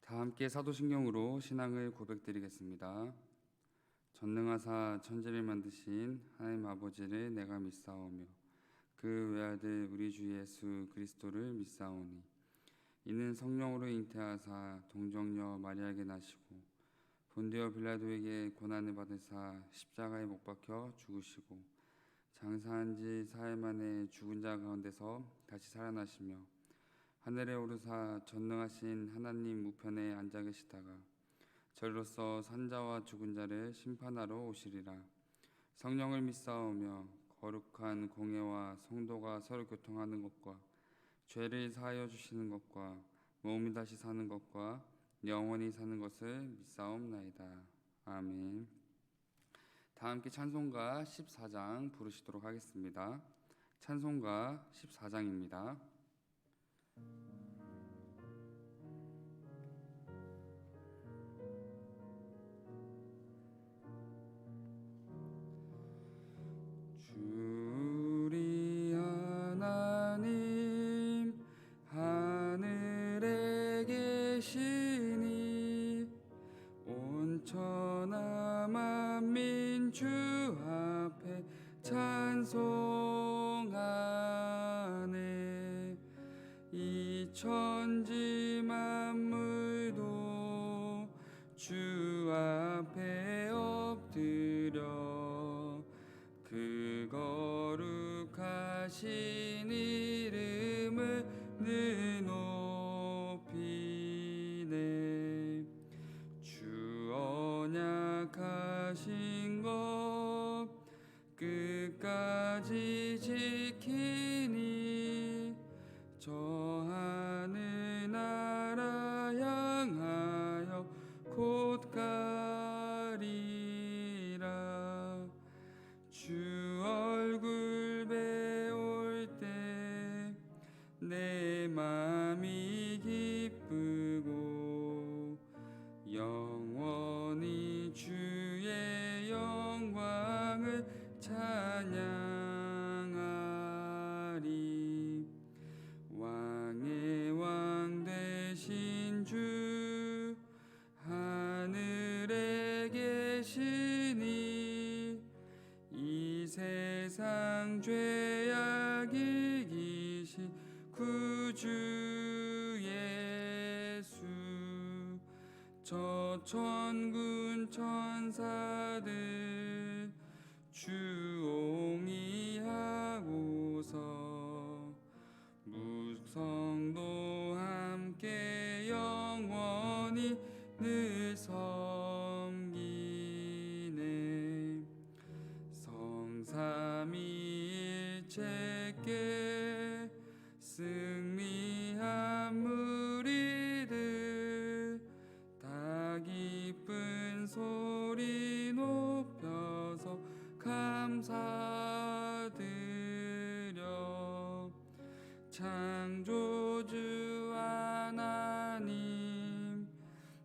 다 함께 사도신경으로 신앙을 고백드리겠습니다. 전능하사 천지를 만드신 하나님 아버지를 내가 믿사오며 그 외아들 우리 주 예수 그리스도를 믿사오니 이는 성령으로 잉태하사 동정녀 마리아에게 나시고 본디오 빌라도에게 고난을 받으사 십자가에 못 박혀 죽으시고 장사한 지 사흘 만에 죽은 자 가운데서 다시 살아나시며 하늘에 오르사 전능하신 하나님 우편에 앉아 계시다가 저리로서 산자와 죽은 자를 심판하러 오시리라. 성령을 믿사오며 거룩한 공회와 성도가 서로 교통하는 것과 죄를 사하여 주시는 것과 몸이 다시 사는 것과 영원히 사는 것을 믿사옵나이다. 아멘. 다 함께 찬송가 14장 부르시도록 하겠습니다. 찬송가 14장입니다. 주리 하나님 하늘에 계시니 온 천하 만민 주 앞에 찬송하네. 이 천지 만물도 주 앞에 엎드려 그 거룩하신 이름을 늘 높이네. 주 언약하신 것 끝까지 지키니 저 하늘 나라 향하여 곧 가리라. 주 얼굴 배울 때 내 맘이 기쁘고 영원히 주의 영광을 찬양하리. 왕의 왕 되신 주 하늘에 계시니 이 세상 죄악 이기신 구주 예수 저 천군 천사들 주옹이하고서 무성도 함께 영원히 늘 섬기네. 성삼위일체께 승리한 무리들 다 기쁜 소리 높여서 감사드려. 창조주 하나님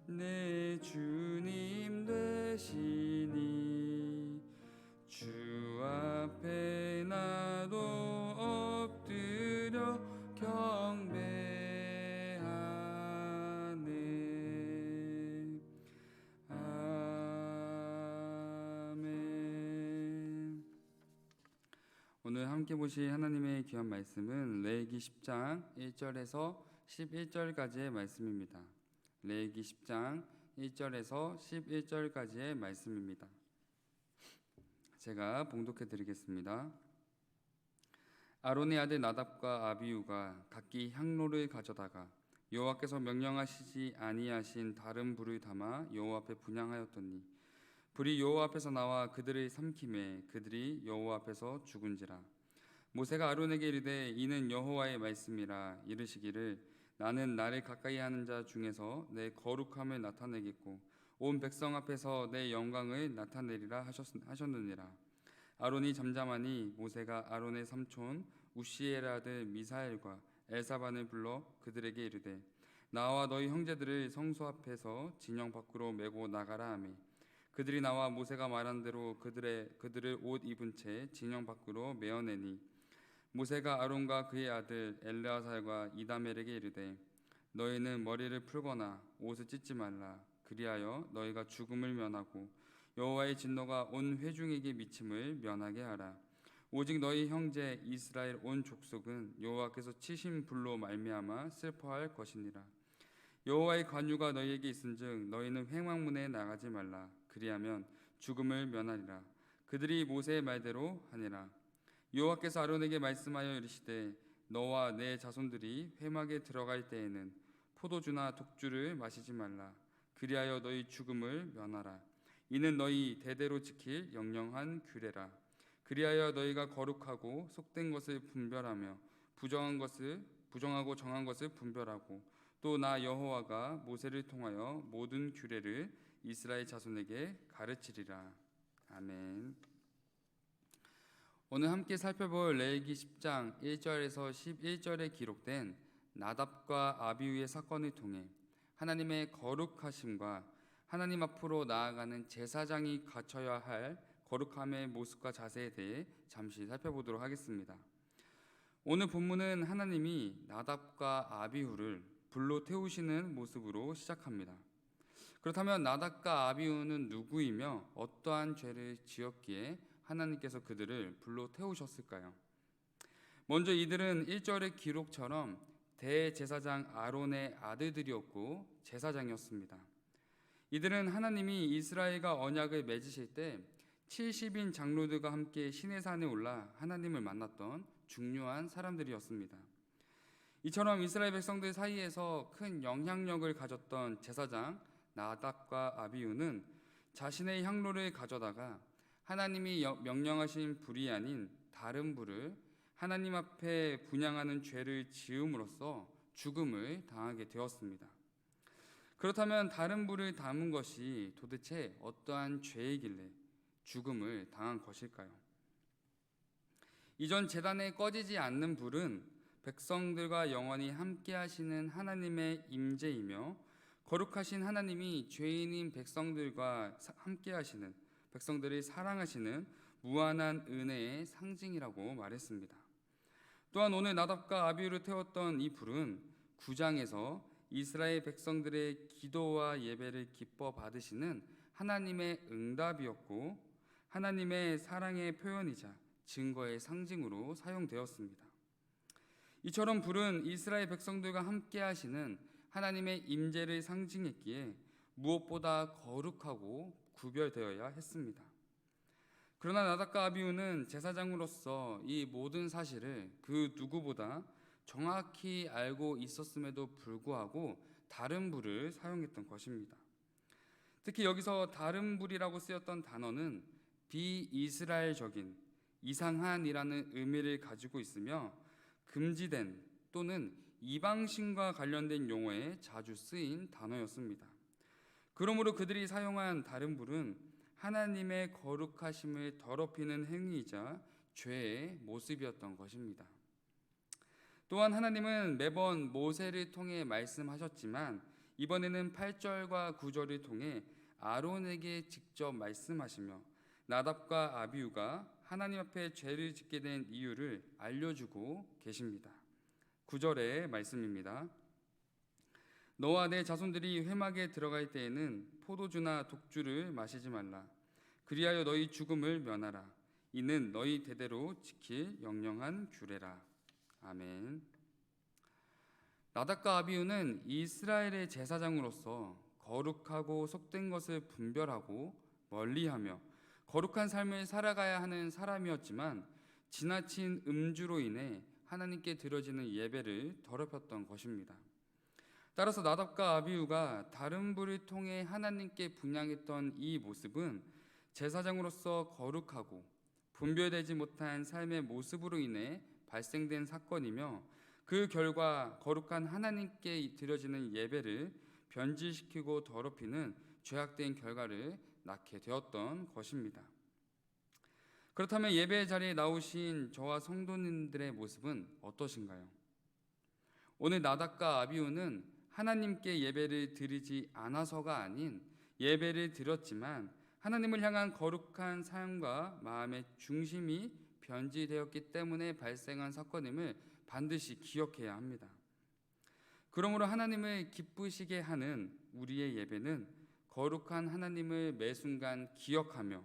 내 주님 되시니 주 앞에 나도 엎드려 경배하네. 아멘. 오늘 함께 보실 하나님의 귀한 말씀은 레위기 10장 1절에서 11절까지의 말씀입니다. 레위기 10장 1절에서 11절까지의 말씀입니다. 제가 봉독해 드리겠습니다. 아론의 아들 나답과 아비후가 각기 향로를 가져다가 여호와께서 명령하시지 아니하신 다른 불을 담아 여호와 앞에 분향하였더니 불이 여호와 앞에서 나와 그들을 삼키매 그들이 여호와 앞에서 죽은지라. 모세가 아론에게 이르되 이는 여호와의 말씀이라. 이르시기를 나는 나를 가까이 하는 자 중에서 내 거룩함을 나타내겠고 온 백성 앞에서 내 영광을 나타내리라 하셨느니라. 아론이 잠잠하니 모세가 아론의 삼촌 우시엘 아들 미사엘과 엘사반을 불러 그들에게 이르되 나와 너희 형제들을 성소 앞에서 진영 밖으로 메고 나가라 하매 그들이 나와 모세가 말한 대로 그들을 옷 입은 채 진영 밖으로 메어내니 모세가 아론과 그의 아들 엘르아살과 이다멜에게 이르되 너희는 머리를 풀거나 옷을 찢지 말라. 그리하여 너희가 죽음을 면하고 여호와의 진노가 온 회중에게 미침을 면하게 하라. 오직 너희 형제 이스라엘 온 족속은 여호와께서 치신 불로 말미암아 슬퍼할 것이니라. 여호와의 관유가 너희에게 있은즉 너희는 회막문에 나가지 말라. 그리하면 죽음을 면하리라. 그들이 모세의 말대로 하니라. 여호와께서 아론에게 말씀하여 이르시되 너와 내 자손들이 회막에 들어갈 때에는 포도주나 독주를 마시지 말라. 그리하여 너희 죽음을 면하라. 이는 너희 대대로 지킬 영영한 규례라. 그리하여 너희가 거룩하고 속된 것을 분별하며 부정하고 정한 것을 분별하고 또 나 여호와가 모세를 통하여 모든 규례를 이스라엘 자손에게 가르치리라. 아멘. 오늘 함께 살펴볼 레위기 10장 1절에서 11절에 기록된 나답과 아비후의 사건을 통해 하나님의 거룩하심과 하나님 앞으로 나아가는 제사장이 갖춰야 할 거룩함의 모습과 자세에 대해 잠시 살펴보도록 하겠습니다. 오늘 본문은 하나님이 나답과 아비후를 불로 태우시는 모습으로 시작합니다. 그렇다면 나답과 아비후는 누구이며 어떠한 죄를 지었기에 하나님께서 그들을 불로 태우셨을까요? 먼저 이들은 1절의 기록처럼 대제사장 아론의 아들들이었고 제사장이었습니다. 이들은 하나님이 이스라엘과 언약을 맺으실 때 70인 장로들과 함께 시내산에 올라 하나님을 만났던 중요한 사람들이었습니다. 이처럼 이스라엘 백성들 사이에서 큰 영향력을 가졌던 제사장 나답과 아비후는 자신의 향로를 가져다가 하나님이 명령하신 불이 아닌 다른 불을 하나님 앞에 분향하는 죄를 지음으로써 죽음을 당하게 되었습니다. 그렇다면 다른 불을 담은 것이 도대체 어떠한 죄이길래 죽음을 당한 것일까요? 이전 제단에 꺼지지 않는 불은 백성들과 영원히 함께 하시는 하나님의 임재이며 거룩하신 하나님이 죄인인 백성들과 함께 하시는 백성들을 사랑하시는 무한한 은혜의 상징이라고 말했습니다. 또한 오늘 나답과 아비후를 태웠던 이 불은 9장에서 이스라엘 백성들의 기도와 예배를 기뻐 받으시는 하나님의 응답이었고 하나님의 사랑의 표현이자 증거의 상징으로 사용되었습니다. 이처럼 불은 이스라엘 백성들과 함께 하시는 하나님의 임재를 상징했기에 무엇보다 거룩하고 구별되어야 했습니다. 그러나 나답과 아비후는 제사장으로서 이 모든 사실을 그 누구보다 정확히 알고 있었음에도 불구하고 다른 불을 사용했던 것입니다. 특히 여기서 다른 불이라고 쓰였던 단어는 비이스라엘적인 이상한이라는 의미를 가지고 있으며 금지된 또는 이방신과 관련된 용어에 자주 쓰인 단어였습니다. 그러므로 그들이 사용한 다른 불은 하나님의 거룩하심을 더럽히는 행위이자 죄의 모습이었던 것입니다. 또한 하나님은 매번 모세를 통해 말씀하셨지만 이번에는 8절과 9절을 통해 아론에게 직접 말씀하시며 나답과 아비후가 하나님 앞에 죄를 짓게 된 이유를 알려주고 계십니다. 9절의 말씀입니다. 너와 내 자손들이 회막에 들어갈 때에는 포도주나 독주를 마시지 말라. 그리하여 너희 죽음을 면하라. 이는 너희 대대로 지킬 영영한 규례라. 아멘. 나답과 아비후는 이스라엘의 제사장으로서 거룩하고 속된 것을 분별하고 멀리하며 거룩한 삶을 살아가야 하는 사람이었지만 지나친 음주로 인해 하나님께 드려지는 예배를 더럽혔던 것입니다. 따라서 나답과 아비후가 다른 불을 통해 하나님께 분향했던 이 모습은 제사장으로서 거룩하고 분별되지 못한 삶의 모습으로 인해 발생된 사건이며 그 결과 거룩한 하나님께 드려지는 예배를 변질시키고 더럽히는 죄악된 결과를 낳게 되었던 것입니다. 그렇다면 예배 자리에 나오신 저와 성도님들의 모습은 어떠신가요? 오늘 나답과 아비후는 하나님께 예배를 드리지 않아서가 아닌 예배를 드렸지만 하나님을 향한 거룩한 삶과 마음의 중심이 변질되었기 때문에 발생한 사건임을 반드시 기억해야 합니다. 그러므로 하나님을 기쁘시게 하는 우리의 예배는 거룩한 하나님을 매 순간 기억하며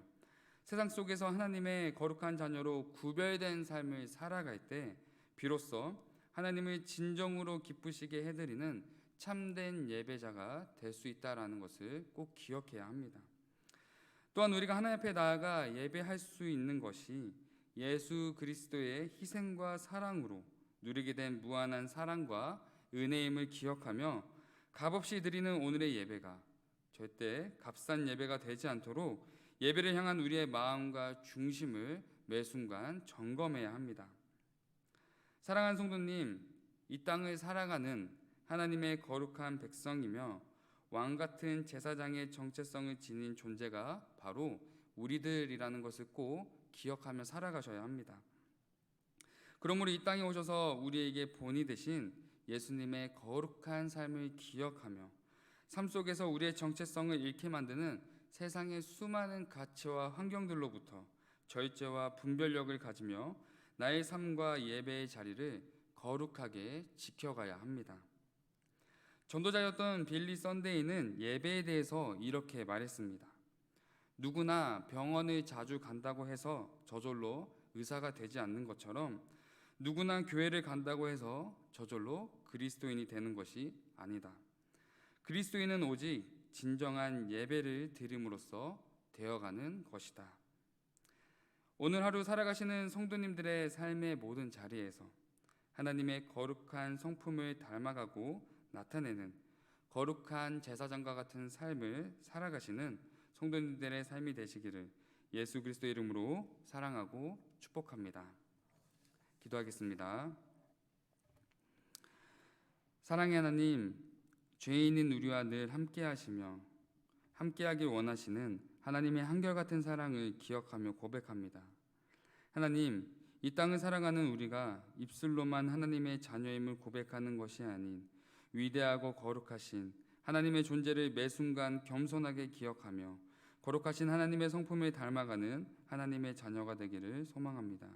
세상 속에서 하나님의 거룩한 자녀로 구별된 삶을 살아갈 때 비로소 하나님을 진정으로 기쁘시게 해드리는 참된 예배자가 될 수 있다라는 것을 꼭 기억해야 합니다. 또한 우리가 하나님 앞에 나아가 예배할 수 있는 것이 예수 그리스도의 희생과 사랑으로 누리게 된 무한한 사랑과 은혜임을 기억하며 값없이 드리는 오늘의 예배가 절대 값싼 예배가 되지 않도록 예배를 향한 우리의 마음과 중심을 매 순간 점검해야 합니다. 사랑하는 성도님, 이 땅을 살아가는 하나님의 거룩한 백성이며 왕같은 제사장의 정체성을 지닌 존재가 바로 우리들이라는 것을 꼭 기억하며 살아가셔야 합니다. 그러므로 이 땅에 오셔서 우리에게 본이 되신 예수님의 거룩한 삶을 기억하며 삶 속에서 우리의 정체성을 잃게 만드는 세상의 수많은 가치와 환경들로부터 절제와 분별력을 가지며 나의 삶과 예배의 자리를 거룩하게 지켜가야 합니다. 전도자였던 빌리 썬데이는 예배에 대해서 이렇게 말했습니다. 누구나 병원을 자주 간다고 해서 저절로 의사가 되지 않는 것처럼 누구나 교회를 간다고 해서 저절로 그리스도인이 되는 것이 아니다. 그리스도인은 오직 진정한 예배를 드림으로써 되어가는 것이다. 오늘 하루 살아가시는 성도님들의 삶의 모든 자리에서 하나님의 거룩한 성품을 닮아가고 나타내는 거룩한 제사장과 같은 삶을 살아가시는 성도님들의 삶이 되시기를 예수 그리스도 이름으로 사랑하고 축복합니다. 기도하겠습니다. 사랑의 하나님, 죄인인 우리와 늘 함께하시며 함께하길 원하시는 하나님의 한결같은 사랑을 기억하며 고백합니다. 하나님, 이 땅을 살아가는 우리가 입술로만 하나님의 자녀임을 고백하는 것이 아닌 위대하고 거룩하신 하나님의 존재를 매 순간 겸손하게 기억하며 거룩하신 하나님의 성품을 닮아가는 하나님의 자녀가 되기를 소망합니다.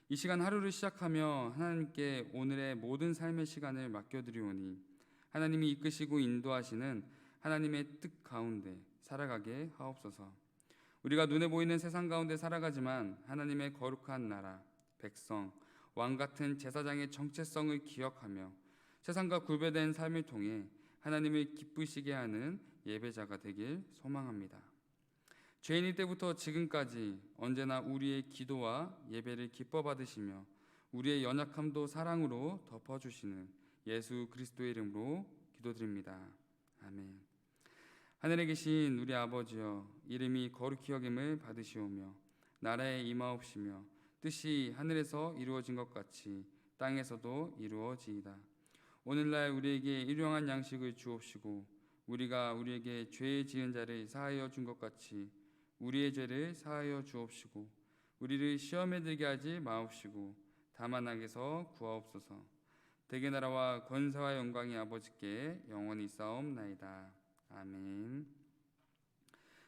이 시간 하루를 시작하며 하나님께 오늘의 모든 삶의 시간을 맡겨드리오니 하나님이 이끄시고 인도하시는 하나님의 뜻 가운데 살아가게 하옵소서. 우리가 눈에 보이는 세상 가운데 살아가지만 하나님의 거룩한 나라, 백성, 왕같은 제사장의 정체성을 기억하며 세상과 구별된 삶을 통해 하나님을 기쁘시게 하는 예배자가 되길 소망합니다. 죄인일 때부터 지금까지 언제나 우리의 기도와 예배를 기뻐 받으시며 우리의 연약함도 사랑으로 덮어주시는 예수 그리스도의 이름으로 기도드립니다. 아멘. 하늘에 계신 우리 아버지여, 이름이 거룩히 여김을 받으시오며 나라에 임하옵시며 뜻이 하늘에서 이루어진 것 같이 땅에서도 이루어지이다. 오늘날 우리에게 일용할 양식을 주옵시고 우리가 우리에게 죄 지은 자를 사하여 준 것 같이 우리의 죄를 사하여 주옵시고 우리를 시험에 들게 하지 마옵시고 다만 악에서 구하옵소서. 대개 나라와 권세와 영광이 아버지께 영원히 있사옵나이다. 아멘.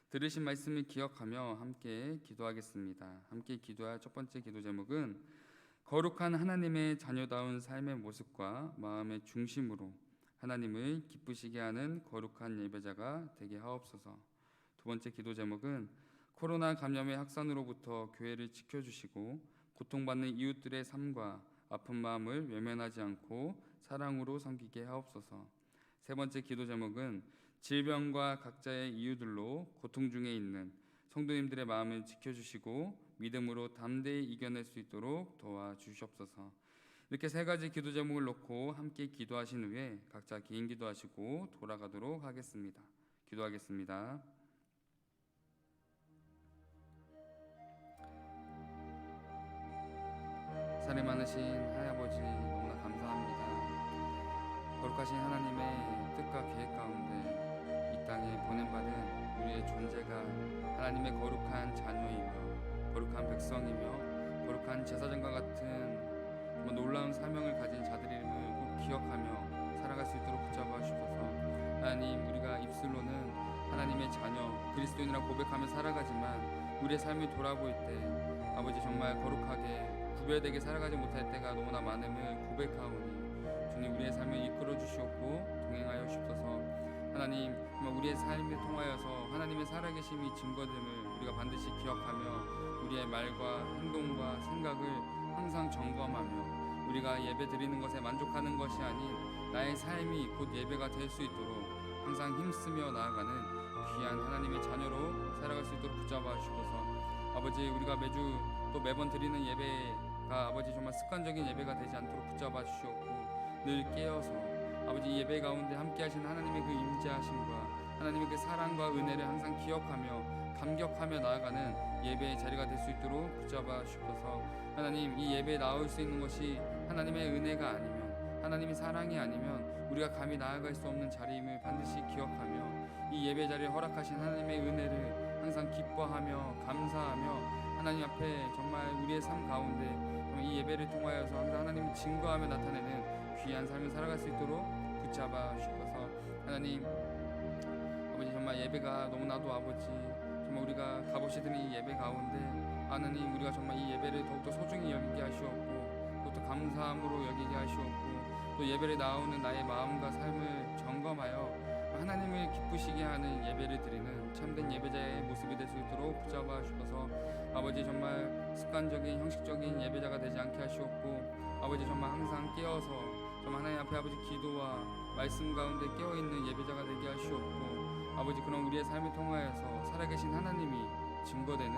들으신 말씀을 기억하며 함께 기도하겠습니다. 함께 기도할 첫 번째 기도 제목은 거룩한 하나님의 자녀다운 삶의 모습과 마음의 중심으로 하나님을 기쁘시게 하는 거룩한 예배자가 되게 하옵소서. 두 번째 기도 제목은 코로나 감염의 확산으로부터 교회를 지켜주시고 고통받는 이웃들의 삶과 아픈 마음을 외면하지 않고 사랑으로 섬기게 하옵소서. 세 번째 기도 제목은 질병과 각자의 이유들로 고통 중에 있는 성도님들의 마음을 지켜주시고 믿음으로 담대히 이겨낼 수 있도록 도와주시옵소서. 이렇게 세 가지 기도 제목을 놓고 함께 기도하신 후에 각자 개인 기도하시고 돌아가도록 하겠습니다. 기도하겠습니다. 사랑 많으신 하나아버지, 너무나 감사합니다. 거룩하신 하나님의 뜻과 계획 가운데 이 땅에 보냄받은 우리의 존재가 하나님의 거룩한 자녀이며 거룩한 백성이며 거룩한 제사장과 같은 정말 놀라운 사명을 가진 자들의 이름을 꼭 기억하며 살아갈 수 있도록 붙잡아 주셔서 하나님, 우리가 입술로는 하나님의 자녀 그리스도인이라고 고백하며 살아가지만 우리의 삶을 돌아볼 때 아버지 정말 거룩하게 구별되게 살아가지 못할 때가 너무나 많음을 고백하오니 주님, 우리의 삶을 이끌어 주시옵고 동행하여 주옵소서. 하나님 정말 우리의 삶에 통하여서 하나님의 살아계심이 증거됨을 우리가 반드시 기억하며 우리의 말과 행동과 생각을 항상 점검하며 우리가 예배 드리는 것에 만족하는 것이 아닌 나의 삶이 곧 예배가 될 수 있도록 항상 힘쓰며 나아가는 귀한 하나님의 자녀로 살아갈 수 있도록 붙잡아 주셔서 아버지 우리가 매주 또 매번 드리는 예배가 아버지 정말 습관적인 예배가 되지 않도록 붙잡아 주시옵고 늘 깨어서 아버지 이 예배 가운데 함께 하신 하나님의 그 임재하심과 하나님의 그 사랑과 은혜를 항상 기억하며 감격하며 나아가는 예배의 자리가 될 수 있도록 붙잡아 주셔서 하나님 이 예배에 나올 수 있는 것이 하나님의 은혜가 아니면 하나님의 사랑이 아니면 우리가 감히 나아갈 수 없는 자리임을 반드시 기억하며 이 예배 자리에 허락하신 하나님의 은혜를 항상 기뻐하며 감사하며 하나님 앞에 정말 우리의 삶 가운데 이 예배를 통하여서 항상 하나님을 증거하며 나타내는 귀한 삶을 살아갈 수 있도록 붙잡아 주셔서 하나님 아버지 정말 예배가 너무나도 아버지 정말 우리가 값없이 드는 이 예배 가운데 하나님 우리가 정말 이 예배를 더욱더 소중히 여기게 하시옵고 더욱더 감사함으로 여기게 하시옵고 또 예배를 나오는 나의 마음과 삶을 점검하여 하나님을 기쁘시게 하는 예배를 드리는 참된 예배자의 모습이 될 수 있도록 붙잡아 주셔서 아버지 정말 습관적인 형식적인 예배자가 되지 않게 하시옵고 아버지 정말 항상 깨어서 정말 하나님 앞에 아버지 기도와 말씀 가운데 깨어있는 예배자가 되게 하시옵고 아버지 그런 우리의 삶을 통하여서 살아계신 하나님이 증거되는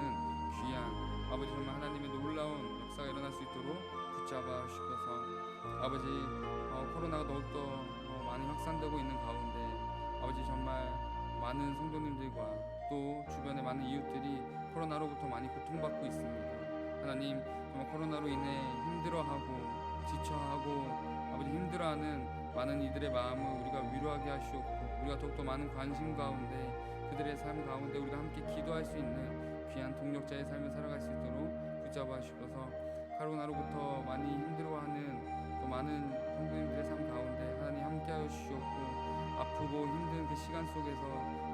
귀한 아버지 정말 하나님의 놀라운 역사가 일어날 수 있도록 붙잡아 주셔서 아버지 코로나가 더욱더 많이 확산되고 있는 가운데 아버지 정말 많은 성도님들과 또 주변의 많은 이웃들이 코로나로부터 많이 고통받고 있습니다. 하나님 정말 코로나로 인해 힘들어하고 지쳐하고 아버지 힘들어하는 많은 이들의 마음을 우리가 위로하게 하시옵고 우리가 더욱더 많은 관심 가운데 그들의 삶 가운데 우리가 함께 기도할 수 있는 귀한 동력자의 삶을 살아갈 수 있도록 붙잡아 주셔서 코로나로부터 많이 힘들어하는 또 많은 성도님들의 삶 가운데 하나님 함께하여 주시옵고 아프고 힘든 그 시간 속에서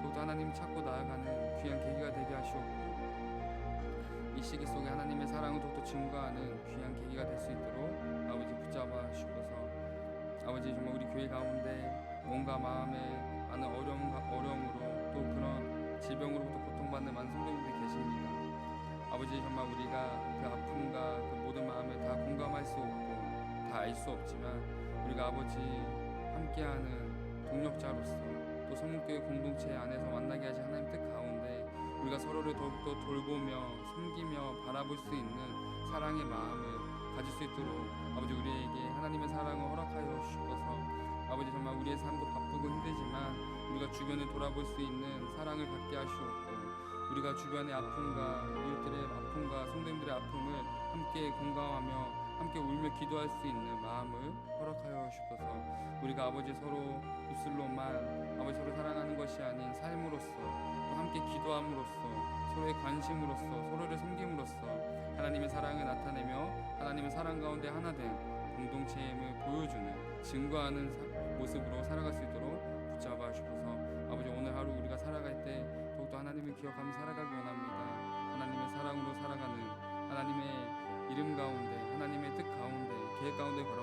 더욱더 하나님 찾고 나아가는 귀한 계기가 되게 하시옵고 이 시기 속에 하나님의 사랑을 더욱더 증거하는 귀한 계기가 될 수 있도록 아버지 붙잡아 주셔서 아버지 정말 우리 교회 가운데 몸과 마음에 많은 어려움으로 또 그런 질병으로부터 고통받는 많은 성도님들이 계십니다. 아버지 정말 우리가 그 아픔과 그 모든 마음을 다 공감할 수 없고 다 알 수 없지만 우리가 아버지 함께하는 동력자로서 또 성문교회 공동체 안에서 만나게 하신 하나님 뜻 가운데 우리가 서로를 더욱더 돌보며 섬기며 바라볼 수 있는 사랑의 마음을 가질 수 있도록 아버지 우리에게 하나님의 사랑을 허락하여 주셔서 아버지 정말 우리의 삶도 바쁘고 힘들지만 우리가 주변을 돌아볼 수 있는 사랑을 갖게 하시옵고 우리가 주변의 아픔과 이웃들의 아픔과 성도님들의 아픔을 함께 공감하며 함께 울며 기도할 수 있는 마음을 허락하여 주셔서 우리가 아버지 서로 입술로만 아버지 서로 사랑하는 것이 아닌 삶으로서 또 함께 기도함으로써 서로의 관심으로써 서로를 섬김으로써 하나님의 사랑을 나타내며 하나님의 사랑 가운데 하나 된 공동체임을 보여주는 증거하는 모습으로 살아갈 수 있도록 붙잡아 주셔서 아버지 오늘 하루 우리가 살아갈 때 더욱더 하나님을 기억하며 살아가기 원합니다. 하나님의 사랑으로 살아가는 하나님의 이름 가운데 하나님의 뜻 가운데 계획 가운데 걸어